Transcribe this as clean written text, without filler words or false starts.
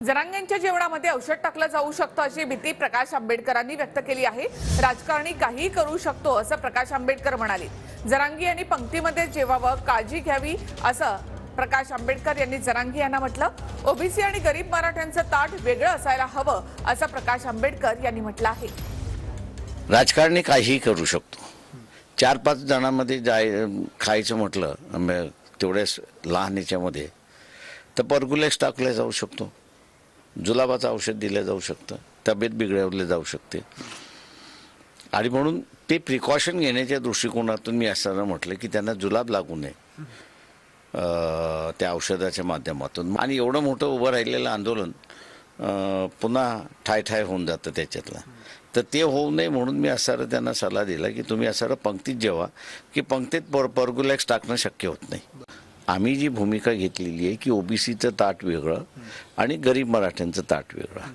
जरांगेंच्या जेवणामध्ये औषध टाकलं जाऊ शकतं अशी भीती प्रकाश आंबेडकरांनी व्यक्त केली आहे। राजकारणी काहीही करू शकतो असं प्रकाश आंबेडकर म्हणाले। जरांगे यांनी पंक्तीमध्ये जेवावं, काळजी घ्यावी असं प्रकाश आंबेडकर यांनी जरांगे यांना म्हटलं। ओबीसी आणि गरीब मराठ्यांचं ताट वेगळं असायला हवं असं प्रकाश आंबेडकर यांनी म्हटलं आहे। राजकारणी काहीही करू शकतो। 4-5 जणांमध्ये खायचं म्हटलं तेवढ्याच लहान ह्याच्यामध्ये तर परगुलेक्स टाकले जाऊ शकतो, जुलाबाचं औषध दिलं जाऊ शकतं, तब्येत बिघडवली जाऊ शकते। आणि म्हणून ते प्रिकॉशन घेण्याच्या दृष्टिकोनातून मी असं म्हटलं की त्यांना जुलाब लागू नये त्या औषधाच्या माध्यमातून। आणि एवढं मोठं उभं राहिलेलं आंदोलन पुन्हा ठाय होऊन जातं त्याच्यातला, तर ते होऊ नये म्हणून मी असं त्यांना सल्ला दिला की तुम्ही असं पंक्तीत जेवा की पंक्तीत परगुलेक्स टाकणं शक्य होत नाही। आम्ही जी भूमिका घेतलेली आहे की ओबीसीचं ताट वेगळं आणि गरीब मराठ्यांचं ताट वेगळं।